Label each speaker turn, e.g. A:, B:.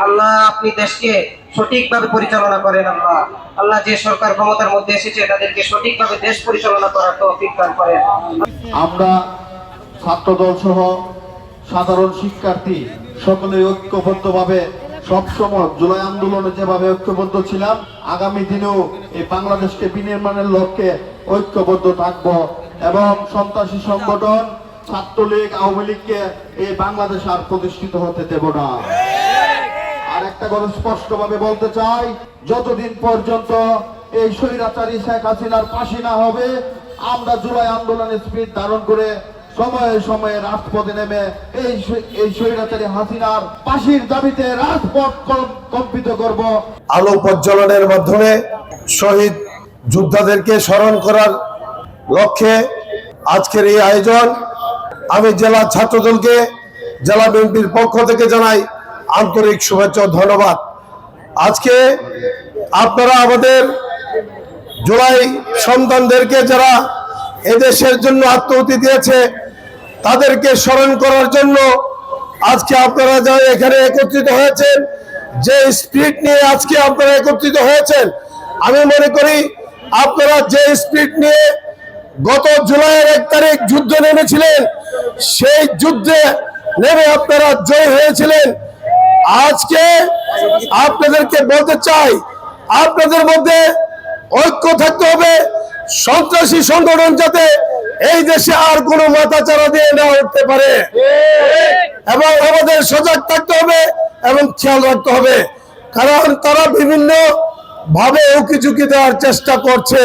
A: আল্লাহ আপনি দেশকে সঠিকভাবে পরিচালনা করেন। আল্লাহ আল্লাহ যে সরকার ক্ষমতার মধ্যে এসেছে তাদেরকে সঠিকভাবে দেশ পরিচালনা করার তৌফিক দান করেন।
B: আমরা ছাত্রদল সহ সাধারণ শিক্ষার্থী সকলে ঐক্যবদ্ধভাবে সবসময় জুলাই আন্দোলনে যেভাবে ঐক্যবদ্ধ ছিলাম, আগামী দিনেও এই বাংলাদেশকে বিনির্মাণের লক্ষ্যে ঐক্যবদ্ধ থাকব এবং সন্ত্রাসী সংগঠন ছাত্রলীগ আওয়ামী লীগকে এই বাংলাদেশ আর প্রতিষ্ঠিত হতে দেব না। আর একটা কথা স্পষ্টভাবে বলতে চাই, যতদিন পর্যন্ত এই স্বৈরাচারী শেখ হাসিনার ফাঁসি না হবে, আমরা জুলাই আন্দোলনের স্পিড ধারণ করে সময়ে সময়ে রাজপথে নেমে এই স্বৈরাচারী হাসিনার ফাঁসির দাবিতে রাজপথ কম্পিত করব।
C: আলো প্রজ্বলনের মাধ্যমে শহীদ যোদ্ধাদেরকে স্মরণ করার লক্ষ্যে আজকের এই আয়োজন। আমি জেলা ছাত্রদলকে জেলা বিএনপির পক্ষ থেকে জানাই আন্তরিক শুভেচ্ছা ও ধন্যবাদ। আজকে আপনারা আমাদের জুলাই সন্তানদেরকে যারা এদেশের জন্য আত্মাহুতি দিয়েছে তাদেরকে স্মরণ করার জন্য আজকে আপনারা যারা এখানে একত্রিত হয়েছেন, যে স্পিরিট নিয়ে আজকে আপনারা একত্রিত হয়েছেন, আমি মনে করি আপনারা যে স্পিরিট নিয়ে গত জুলাইয়ের 1 তারিখ যুদ্ধ নেমেছিলেন, সেই যুদ্ধে নেমে আপনারা জয় হয়েছিলেন। আজকে আপনাদেরকে বলতে চাই, আপনাদের মধ্যে ঐক্য থাকতে হবে। সন্ত্রাসী সংগঠন যাতে এই দেশে আর কোনো মাথাচাড়া দিয়ে না উঠতে পারে এবং আমাদের সজাগ থাকতে হবে এবং খেয়াল রাখতে হবে, কারণ তারা বিভিন্ন ভাবে উকি ঝুঁকি দেওয়ার চেষ্টা করছে।